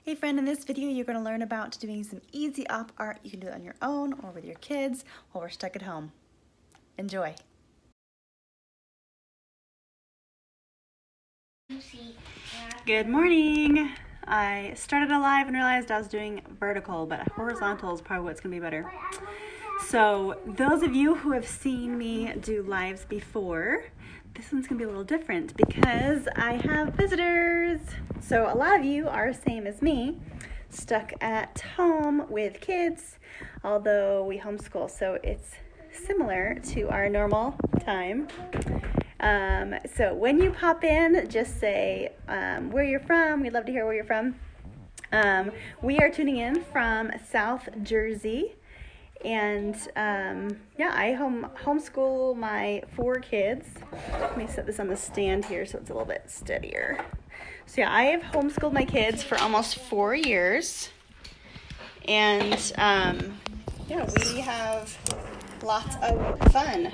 Hey friend, in this video you're going to learn about doing some easy op art. You can do it on your own or with your kids while we're stuck at home. Enjoy! Good morning! I started a live and realized I was doing vertical, but horizontal is probably what's going to be better. So those of you who have seen me do lives before, this one's going to be a little different because I have visitors. So a lot of you are same as me, stuck at home with kids, although we homeschool, so it's similar to our normal time. So when you pop in, just say where you're from. We'd love to hear where you're from. We are tuning in from South Jersey. And yeah, I homeschool my 4 kids. Let me set this on the stand here so it's a little bit steadier. So yeah, I have homeschooled my kids for almost 4 years. And yeah, we have lots of fun.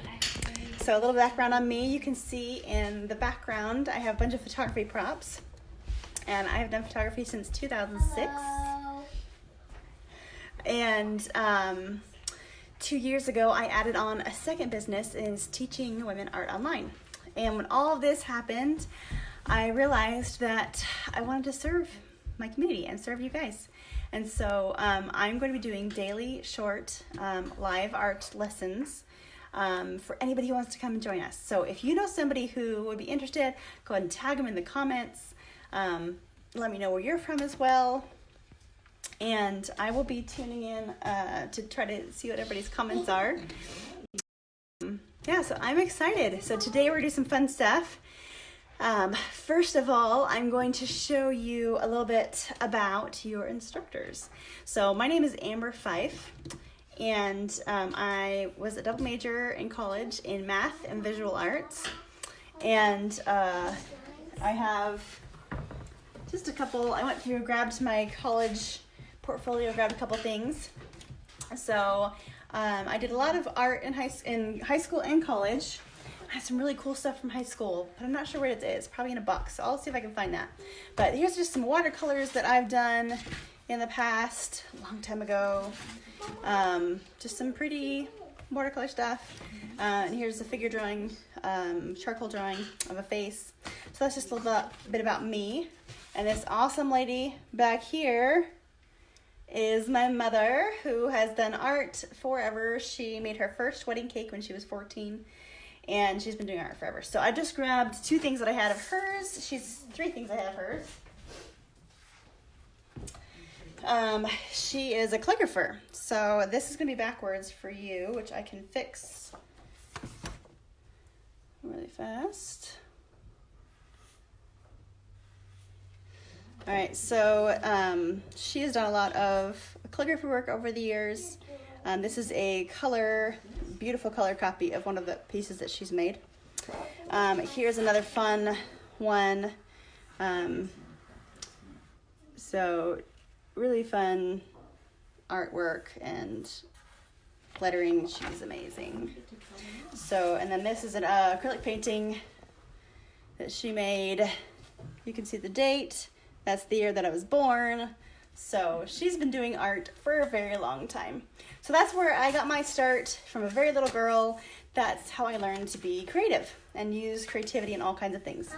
So a little background on me, you can see in the background, I have a bunch of photography props. And I have done photography since 2006. Hello. And 2 years ago, I added on a second business and is teaching women art online. And when all of this happened, I realized that I wanted to serve my community and serve you guys. And so I'm going to be doing daily short live art lessons for anybody who wants to come and join us. So if you know somebody who would be interested, go ahead and tag them in the comments. Let me know where you're from as well. And I will be tuning in to try to see what everybody's comments are. Yeah, so I'm excited. So today we're going to do some fun stuff. First of all, I'm going to show you a little bit about your instructors. So my name is Amber Fife, and I was a double major in college in math and visual arts. And I have just a couple, I went through, grabbed my college portfolio, grabbed a couple things. So I did a lot of art in high school and college. I have some really cool stuff from high school, but I'm not sure where it is. Probably in a box, so I'll see if I can find that. But here's just some watercolors that I've done in the past, a long time ago. Just some pretty watercolor stuff. And here's a figure drawing, charcoal drawing of a face. So that's just a little bit about me. And this awesome lady back here is my mother, who has done art forever. She made her first wedding cake when she was 14, and she's been doing art forever. So I just grabbed 2 things that I had of hers. 3 things I had of hers. She is a calligrapher. So this is going to be backwards for you, which I can fix really fast. All right, so she has done a lot of calligraphy work over the years. This is a beautiful color copy of one of the pieces that she's made. Here's another fun one. So really fun artwork and lettering. She's amazing. So, and then this is an acrylic painting that she made. You can see the date. That's the year that I was born. So she's been doing art for a very long time. So that's where I got my start from a very little girl. That's how I learned to be creative and use creativity in all kinds of things.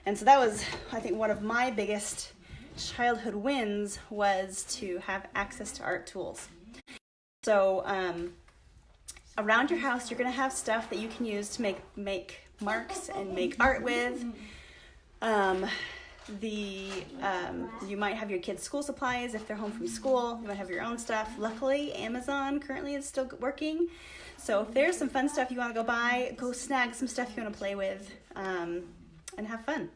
And so that was, I think, one of my biggest childhood wins was to have access to art tools. So around your house, you're going to have stuff that you can use to make marks and make art with. You might have your kids' school supplies if they're home from school. You might have your own stuff. Luckily, Amazon currently is still working. So if there's some fun stuff you want to go buy, go snag some stuff you want to play with and have fun.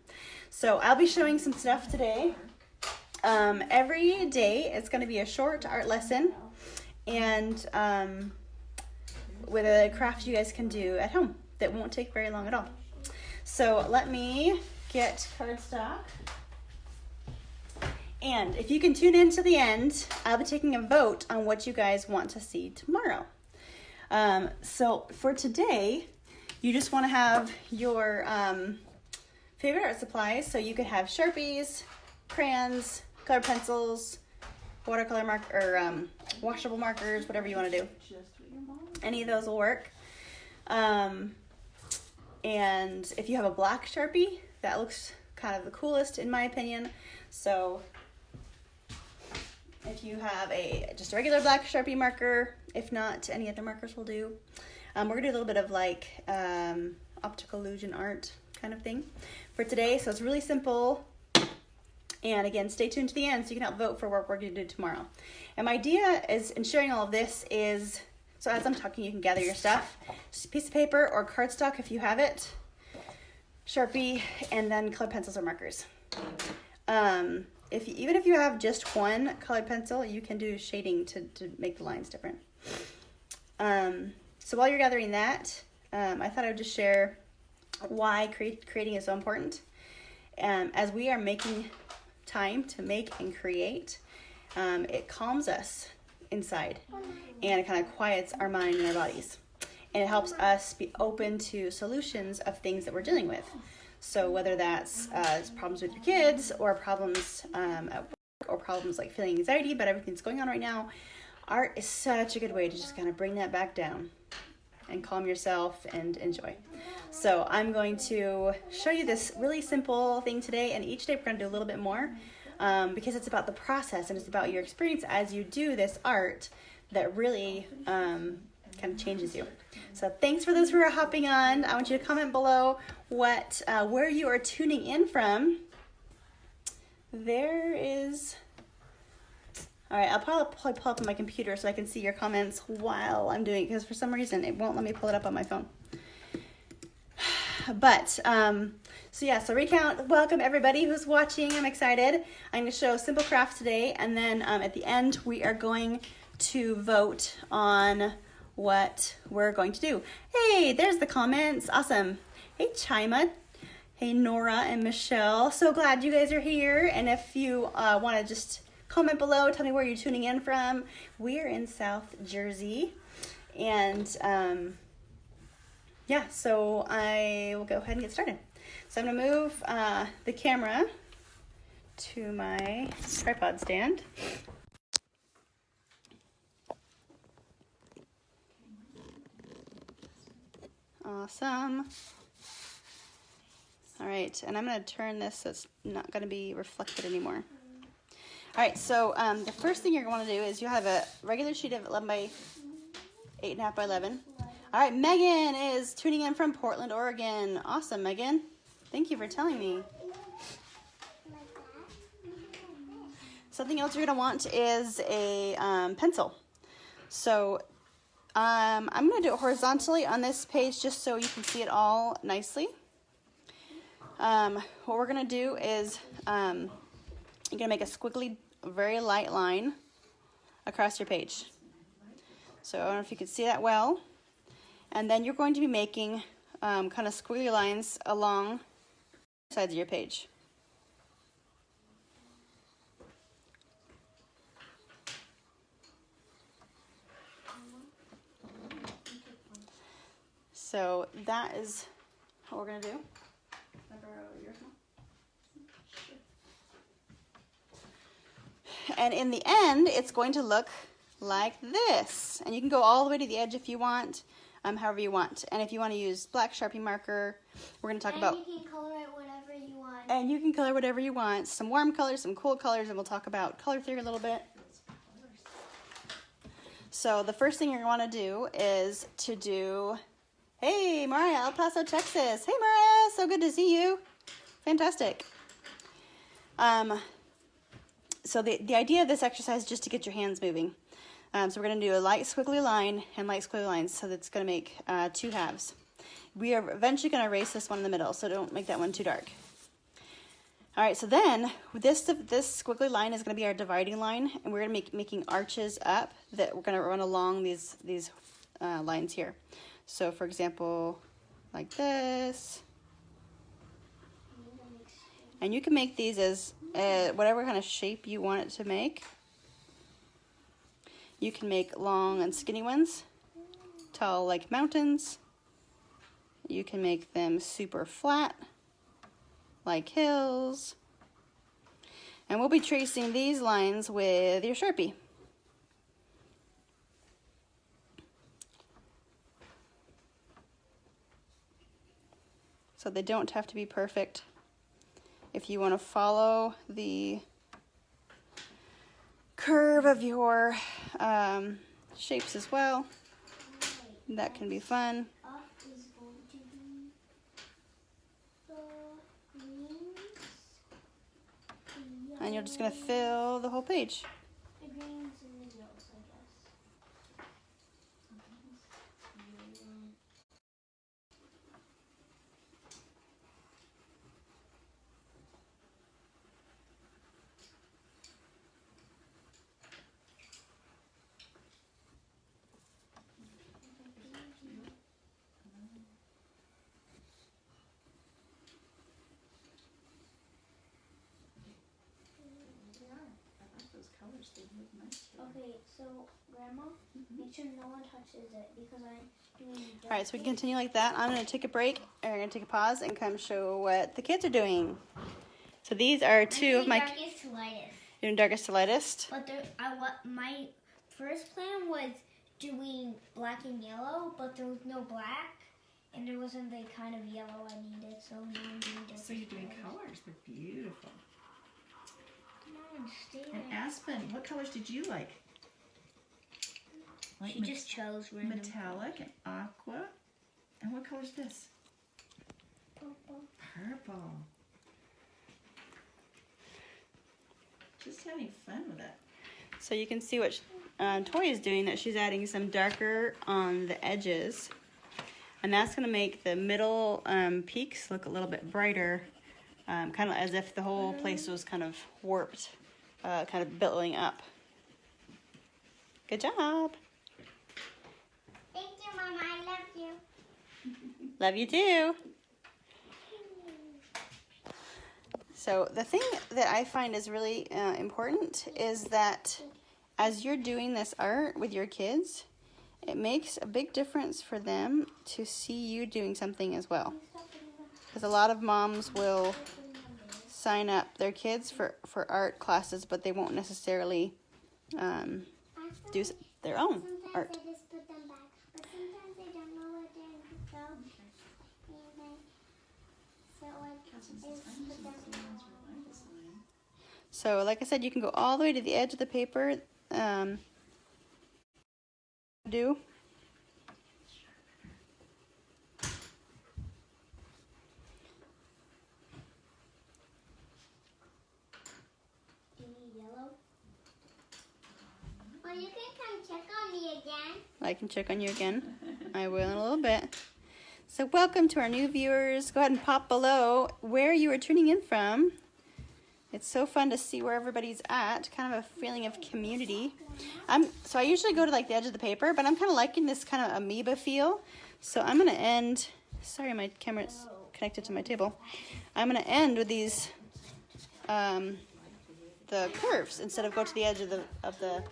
So I'll be showing some stuff today. Every day it's going to be a short art lesson and with a craft you guys can do at home that won't take very long at all. So let me get cardstock. And if you can tune in to the end, I'll be taking a vote on what you guys want to see tomorrow. So for today, you just want to have your favorite art supplies. So you could have Sharpies, crayons, colored pencils, watercolor washable markers, whatever you want to do. Any of those will work. And if you have a black Sharpie, that looks kind of the coolest in my opinion. So if you have just a regular black Sharpie marker, if not, any other markers will do. We're gonna do a little bit of like optical illusion art kind of thing for today. So it's really simple. And again, stay tuned to the end so you can help vote for what we're gonna do tomorrow. And my idea is, in sharing all of this is, so as I'm talking, you can gather your stuff. Just a piece of paper or cardstock if you have it, Sharpie, and then colored pencils or markers. Even if you have just one colored pencil, you can do shading to make the lines different. So while you're gathering that, I thought I would just share why creating is so important. As we are making time to make and create, it calms us inside and it kind of quiets our mind and our bodies. And it helps us be open to solutions of things that we're dealing with. So whether that's problems with your kids or problems at work or problems like feeling anxiety about everything that's going on right now, art is such a good way to just kind of bring that back down and calm yourself and enjoy. So I'm going to show you this really simple thing today, and each day we're going to do a little bit more because it's about the process and it's about your experience as you do this art that really kind of changes you. So thanks for those who are hopping on. I want you to comment below where you are tuning in from. There is... All right, I'll probably pull up on my computer so I can see your comments while I'm doing it, because for some reason it won't let me pull it up on my phone. But, so recount, welcome everybody who's watching. I'm excited. I'm going to show simple craft today, and then at the end we are going to vote on what we're going to do. Hey, there's the comments. Awesome. Hey, Chima. Hey, Nora and Michelle. So glad you guys are here. And if you want to just comment below, tell me where you're tuning in from. We're in South Jersey. And yeah, so I will go ahead and get started. So I'm going to move the camera to my tripod stand. Awesome. All right, and I'm going to turn this so it's not going to be reflected anymore. All right, so the first thing you're going to want to do is you have a regular sheet of 11 by 8.5 by 11. All right, Megan is tuning in from Portland, Oregon. Awesome, Megan. Thank you for telling me. Something else you're going to want is a pencil. So I'm going to do it horizontally on this page just so you can see it all nicely. What we're going to do is you're going to make a squiggly, very light line across your page. So I don't know if you can see that well. And then you're going to be making kind of squiggly lines along the sides of your page. So that is what we're going to do. And in the end, it's going to look like this. And you can go all the way to the edge if you want, however you want. And if you want to use black Sharpie marker, we're going to talk about... And you can color it whatever you want. And you can color whatever you want. Some warm colors, some cool colors, and we'll talk about color theory a little bit. So the first thing you're going to want to do is to do... Hey, Mariah, El Paso, Texas. Hey, Mariah, so good to see you. Fantastic. So the idea of this exercise is just to get your hands moving. So we're going to do a light squiggly line and light squiggly lines, so that's going to make two halves. We are eventually going to erase this one in the middle, so don't make that one too dark. All right, so then this squiggly line is going to be our dividing line, and we're going to be making arches up that we're going to run along these lines here. So for example, like this. And you can make these as whatever kind of shape you want it to make. You can make long and skinny ones, tall like mountains. You can make them super flat, like hills. And we'll be tracing these lines with your Sharpie. So they don't have to be perfect. If you want to follow the curve of your shapes as well, that can be fun. Up is going to be the greens, the And you're just going to fill the whole page. the greens and the yellows, I guess. Okay, so Grandma, make sure no one touches it because I'm doing. All right, so we can continue like that. I'm going to take a break, or I'm going to take a pause and come show what the kids are doing. So these are two of my darkest to lightest. doing darkest to lightest. But my first plan was doing black and yellow, but there was no black, and there wasn't the kind of yellow I needed. So now I'm doing darkest. So you're doing to lightest. colors. They're beautiful. Come on, stay And there. Aspen, what colors did you like? She just chose random. metallic and aqua. And what color is this? Purple. Purple. Just having fun with it. So you can see what Toy is doing, that she's adding some darker on the edges. And that's going to make the middle peaks look a little bit brighter, kind of as if the whole place was kind of warped, kind of billowing up. Good job. Thank you, Mama. I love you. Love you too. So the thing that I find is really important is that as you're doing this art with your kids, it makes a big difference for them to see you doing something as well. Because a lot of moms will sign up their kids for art classes, but they won't necessarily do their own art. Sometimes I just put them back, but sometimes I don't know where they go. So I just put them in. So like I said, you can go all the way to the edge of the paper. Do Do you need yellow? Well, you can come check on me again. I can check on you again. I will in a little bit. So welcome to our new viewers. Go ahead and pop below where you are tuning in from. It's so fun to see where everybody's at, kind of a feeling of community. So I usually go to like the edge of the paper, but I'm kind of liking this kind of amoeba feel. So I'm going to end, sorry my camera's connected to my table. I'm going to end with these, the curves instead of go to the edge of the I don't know.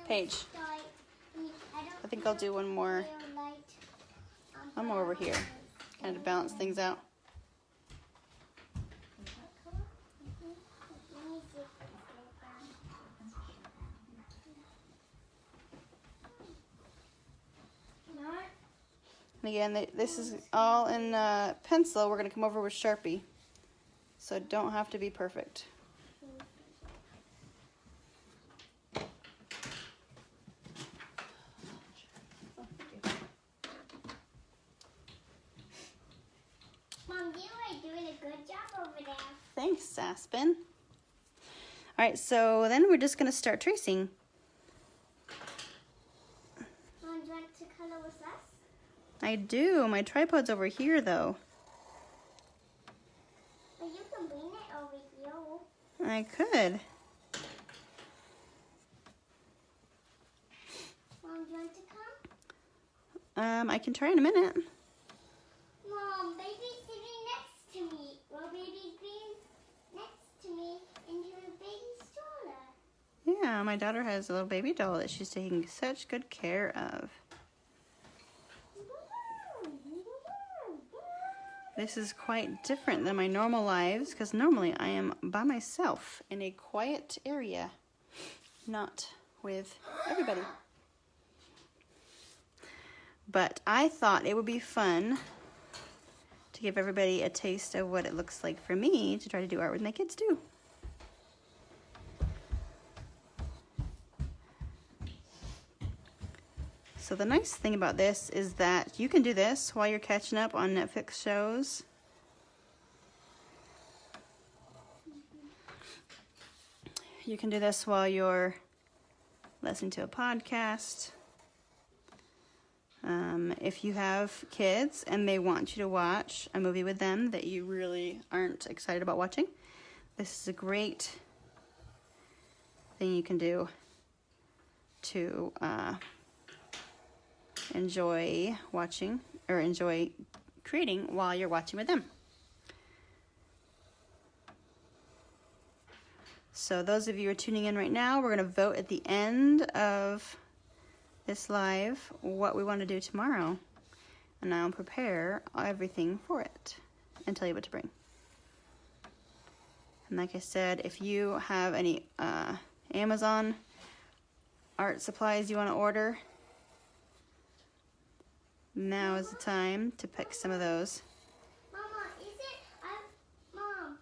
page. I think I'll do one more over here, kind of balance things out. And again, this is all in pencil. We're going to come over with Sharpie. So it don't have to be perfect. Mom, you are doing a good job over there. Thanks, Aspen. All right, so then we're just going to start tracing. Mom, do you want to color with us? I do. My tripod's over here, though. But you can bring it over here. I could. Mom, do you want to come? I can try in a minute. Mom, baby's sitting next to me. Well, baby's being next to me in her baby stroller. Yeah, my daughter has a little baby doll that she's taking such good care of. This is quite different than my normal lives because normally I am by myself in a quiet area, not with everybody. But I thought it would be fun to give everybody a taste of what it looks like for me to try to do art with my kids too. So the nice thing about this is that you can do this while you're catching up on Netflix shows. You can do this while you're listening to a podcast. If you have kids and they want you to watch a movie with them that you really aren't excited about watching, this is a great thing you can do to enjoy watching or enjoy creating while you're watching with them. So those of you who are tuning in right now, we're going to vote at the end of this live what we want to do tomorrow, and I'll prepare everything for it and tell you what to bring. And like I said, if you have any Amazon art supplies you want to order, now is the time to pick some of those. Mama, Mom,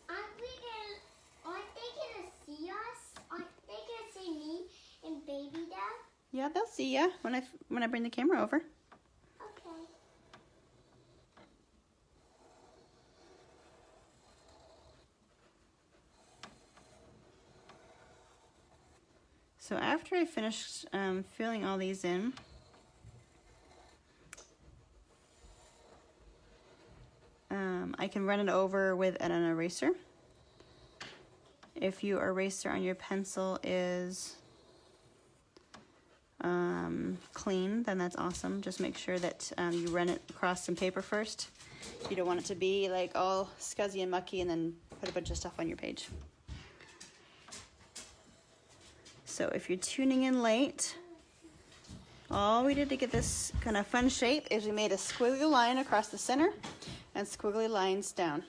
aren't they gonna see us? Aren't they gonna see me and baby dad? Yeah, they'll see ya when I bring the camera over. Okay. So after I finish filling all these in, I can run it over with an eraser. If your eraser on your pencil is clean, then that's awesome. Just make sure that you run it across some paper first. You don't want it to be like all scuzzy and mucky and then put a bunch of stuff on your page. So if you're tuning in late, all we did to get this kind of fun shape is we made a squiggly line across the center and squiggly lines down.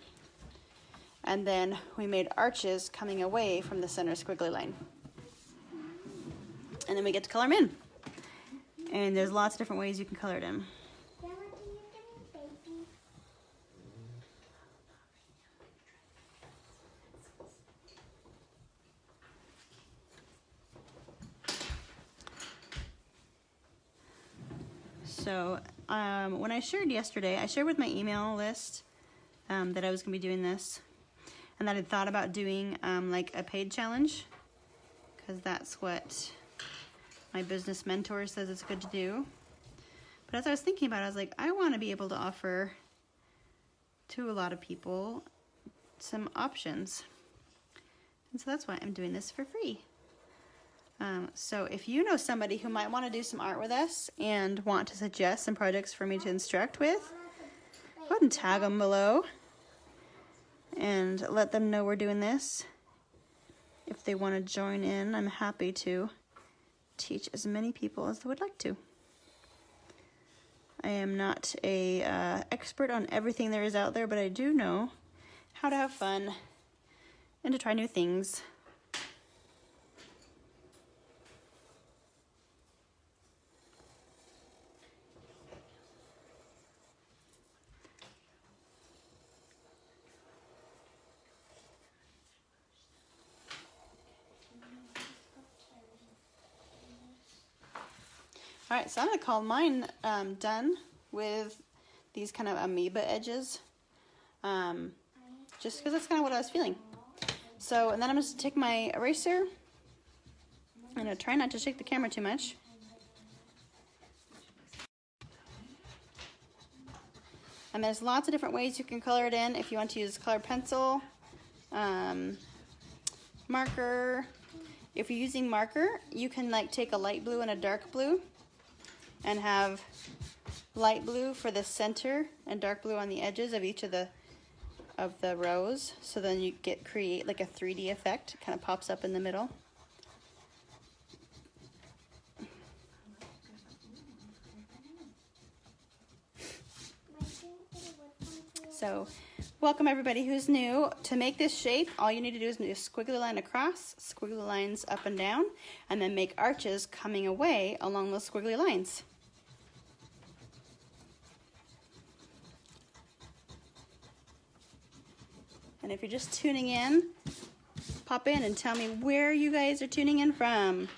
And then we made arches coming away from the center squiggly line. And then we get to color them in. And there's lots of different ways you can color it in. Grandma, can you give me baby? So when I shared yesterday, I shared with my email list that I was going to be doing this. And that I thought about doing like a paid challenge. Because that's what my business mentor says it's good to do. But as I was thinking about it, I was like, I want to be able to offer to a lot of people some options. And so that's why I'm doing this for free. So if you know somebody who might want to do some art with us and want to suggest some projects for me to instruct with, go ahead and tag them below and let them know we're doing this. If they want to join in, I'm happy to teach as many people as they would like to. I am not a expert on everything there is out there, but I do know how to have fun and to try new things. All right, so I'm going to call mine done with these kind of amoeba edges, just because that's kind of what I was feeling. So, and then I'm just take my eraser. I'm going to try not to shake the camera too much. And there's lots of different ways you can color it in. If you want to use colored pencil, marker. If you're using marker, you can like take a light blue and a dark blue and have light blue for the center and dark blue on the edges of each of the rows. So then you create like a 3D effect. It kind of pops up in the middle. So welcome everybody who's new. To make this shape, all you need to do is make a squiggly line across, squiggly lines up and down, and then make arches coming away along those squiggly lines. And if you're just tuning in, pop in and tell me where you guys are tuning in from.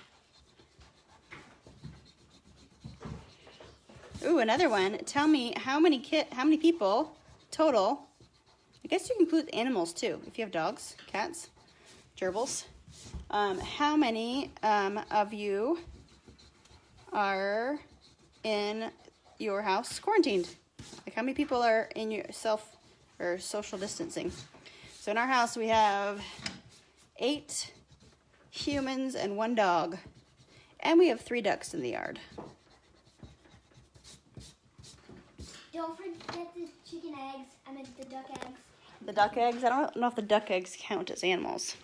Ooh, another one. Tell me how many people total. I guess you can include animals too. If you have dogs, cats, gerbils. How many of you are in your house quarantined? Like how many people are in your self or social distancing? So in our house we have 8 humans and 1 dog, and we have 3 ducks in the yard. Don't forget the chicken eggs. I mean the duck eggs. The duck eggs? I don't know if the duck eggs count as animals.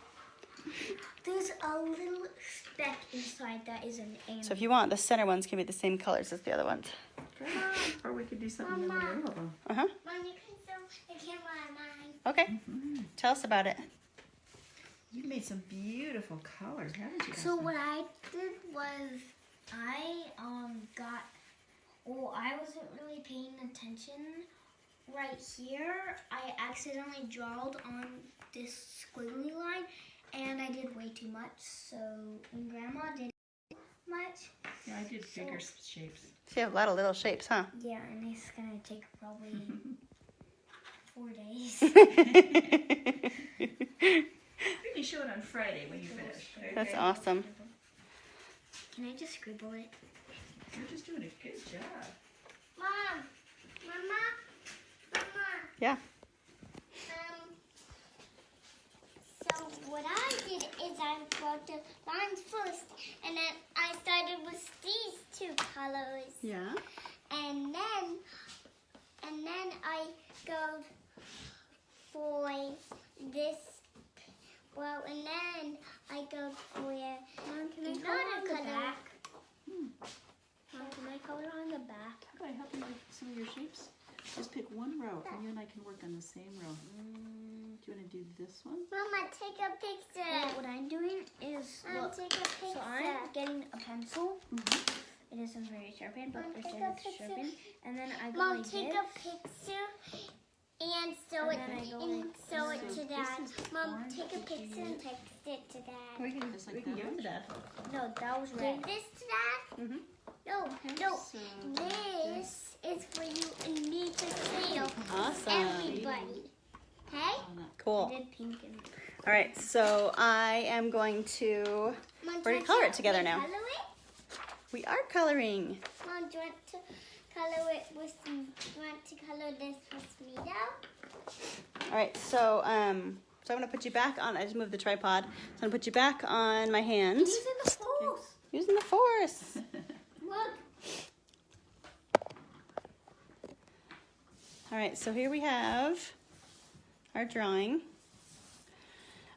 There's a little speck inside that is an animal. So if you want, the center ones can be the same colors as the other ones. Or we could do something in the middle of them. Uh-huh. Mom, you can film the camera on mine. Okay. Tell us about it. You made some beautiful colors, haven't you? So what I did was I wasn't really paying attention right here. I accidentally drawed on this squiggly line and I did way too much. So when Grandma did much. Yeah, I did bigger shapes. So you have a lot of little shapes, huh? Yeah, and it's gonna take probably 4 days. Maybe show it on Friday when you finish. That's awesome. Can I just scribble it? You're just doing a good job. Mom! Mama! Yeah. So what I did is I wrote the lines first, and then I started with these 2 colors. Yeah. And then I go for this. Well, and then I go for another color. Mom, can I color on the back? How can I help you with some of your shapes? Just pick one row, and you and I can work on the same row. Do you want to do this one? Mama, take a picture. Well, what I'm doing is, look, take a picture. so I'm getting a pencil. It isn't very sharpened, but Mom, it's take a picture. sharpened. And then I go Mom, like take this. a picture and sew And it then I go and like sew it this. to So Dad. this is Mom, orange. take a Did you picture and use- text it to Dad. We can Just like give that? it to Dad. No, that was Give red. this to Dad? Mm-hmm. No, So this is for you and me to show Awesome. everybody. Hey? Cool. I did pink and All right, so I am going to. Mom, We're gonna do color you it together want to now. Color it? We are coloring. Mom, do you want to color it with? Do you want to color this with me now? All right, so I'm gonna put you back on. I just moved the tripod. So I'm gonna put you back on my hand. using the force. Using the force. Look. All right, so here we have our drawing.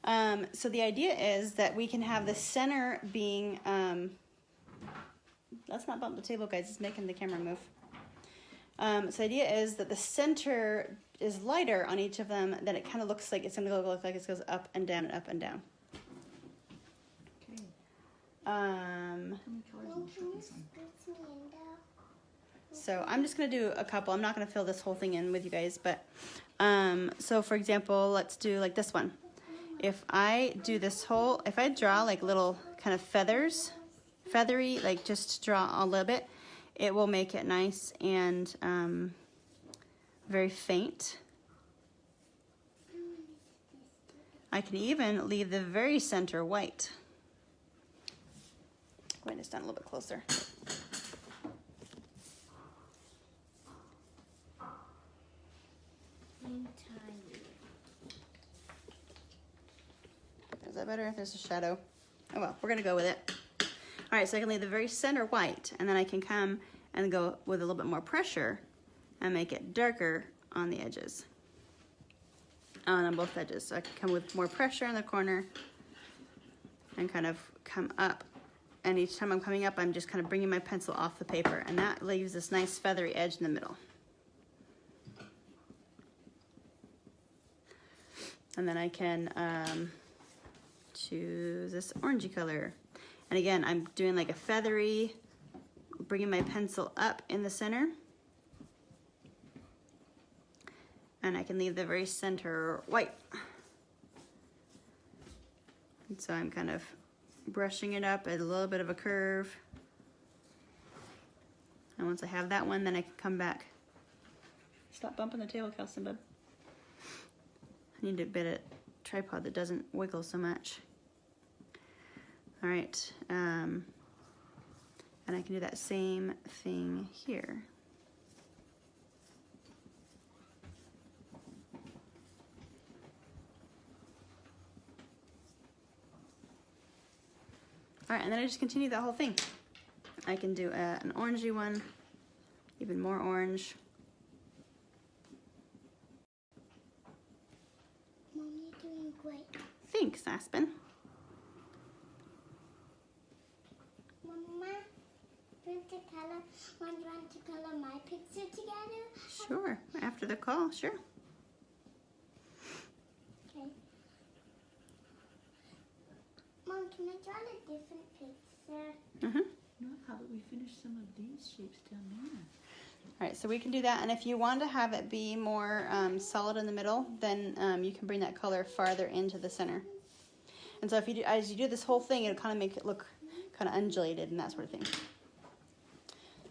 So the idea is that we can have the center being, let's not bump the table, guys, it's making the camera move. So the idea is that the center is lighter on each of them, then it kind of looks like it's gonna look like it goes up and down and up and down. okay. How many colors Mom, in can you this one? scoot me in there? So I'm just gonna do a couple. I'm not gonna fill this whole thing in with you guys, but so for example, let's do like this one. If I do this whole, if I draw like little kind of feathery, like just draw a little bit, it will make it nice and very faint. I can even leave the very center white. Going this down a little bit closer. Is that better? There's a shadow. Oh well, we're gonna go with it. All right, so I can leave the very center white, and then I can come and go with a little bit more pressure and make it darker on the edges. On both edges. So I can come with more pressure in the corner and kind of come up. And each time I'm coming up, I'm just kind of bringing my pencil off the paper, and that leaves this nice feathery edge in the middle. And then I can choose this orangey color. And again, I'm doing like a feathery, bringing my pencil up in the center. And I can leave the very center white. And so I'm kind of brushing it up at a little bit of a curve. And once I have that one, then I can come back. Stop bumping the table, Kelston, bub. I need a bit of tripod that doesn't wiggle so much. All right, and I can do that same thing here. All right, and then I just continue that whole thing. I can do an orangey one, even more orange. Mom, you're doing great. Thanks, Aspen. Mama, do you want to color my picture together? Sure, after the call, sure. Okay. Mom, can I draw a different picture? Mm-hmm. No, how about we finish some of these shapes down there? All right, so we can do that, and if you want to have it be more solid in the middle, then you can bring that color farther into the center. And so if you do, as you do this whole thing, it'll kind of make it look kind of undulated and that sort of thing.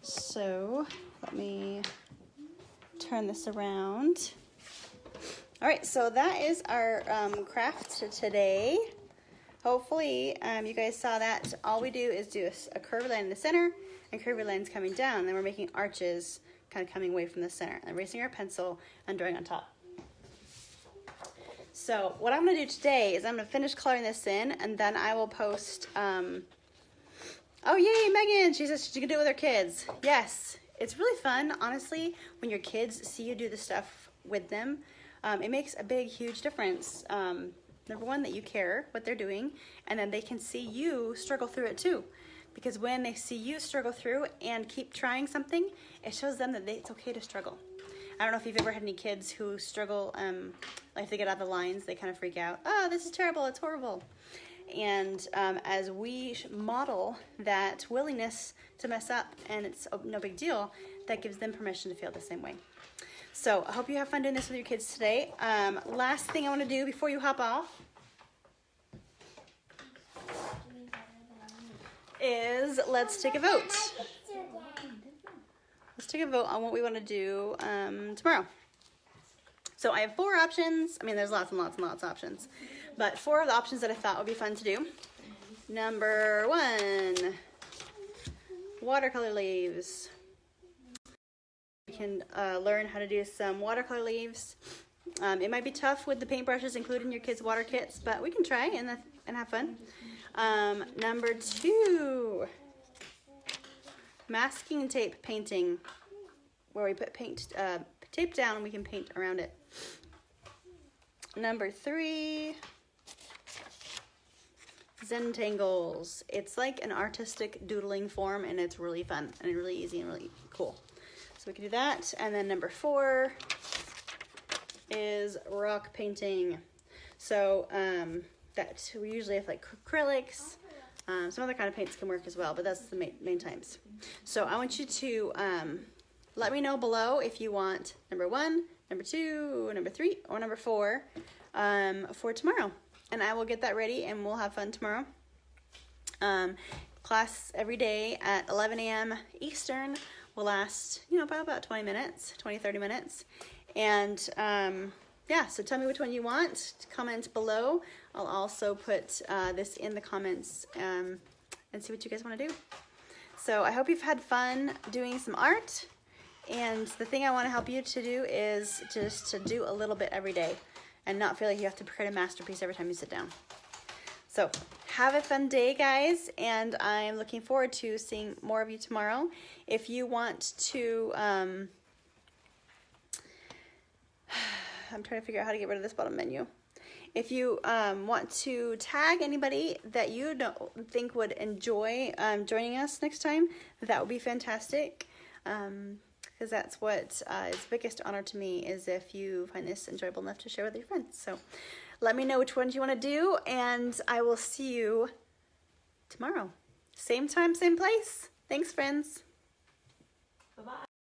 So let me turn this around. All right, so that is our craft today. Hopefully you guys saw that. All we do is do a curvy line in the center and curvy lines coming down. Then we're making arches kind of coming away from the center and erasing our pencil and drawing on top. So what I'm going to do today is I'm going to finish coloring this in, and then I will post, oh yay, Megan, she says she can do it with her kids. Yes, it's really fun, honestly, when your kids see you do the stuff with them. It makes a big, huge difference. Number one, that you care what they're doing, and then they can see you struggle through it too. Because when they see you struggle through and keep trying something, it shows them that it's okay to struggle. I don't know if you've ever had any kids who struggle, like if they get out of the lines, they kind of freak out. Oh, this is terrible, it's horrible. And as we model that willingness to mess up and it's no big deal, that gives them permission to feel the same way. So I hope you have fun doing this with your kids today. Last thing I want to do before you hop off is let's take a vote. Let's take a vote on what we want to do tomorrow. So I have 4 options. I mean, there's lots and lots and lots of options, but 4 of the options that I thought would be fun to do. Number 1, watercolor leaves. You can learn how to do some watercolor leaves. It might be tough with the paintbrushes included in your kids' water kits, but we can try and have fun. Number 2, masking tape painting, where we put tape down and we can paint around it. Number 3, Zentangles. It's like an artistic doodling form, and it's really fun and really easy and really cool. So we can do that. And then number 4 is rock painting. So that we usually have like acrylics. Some other kind of paints can work as well, but that's the main times. So I want you to let me know below if you want number 1, number 2, number 3, or number 4 for tomorrow. And I will get that ready and we'll have fun tomorrow. Class every day at 11 a.m. Eastern will last, about 20 minutes, 20, 30 minutes. And yeah, so tell me which one you want. Comment below. I'll also put this in the comments and see what you guys want to do. So I hope you've had fun doing some art. And the thing I want to help you to do is just to do a little bit every day and not feel like you have to create a masterpiece every time you sit down. So have a fun day, guys, and I'm looking forward to seeing more of you tomorrow. If you want to, I'm trying to figure out how to get rid of this bottom menu. If you want to tag anybody that you don't think would enjoy joining us next time, that would be fantastic. Because that's what is the biggest honor to me, is if you find this enjoyable enough to share with your friends. So Let me know which ones you want to do, and I will see you tomorrow. Same time, same place. Thanks, friends. Bye-bye.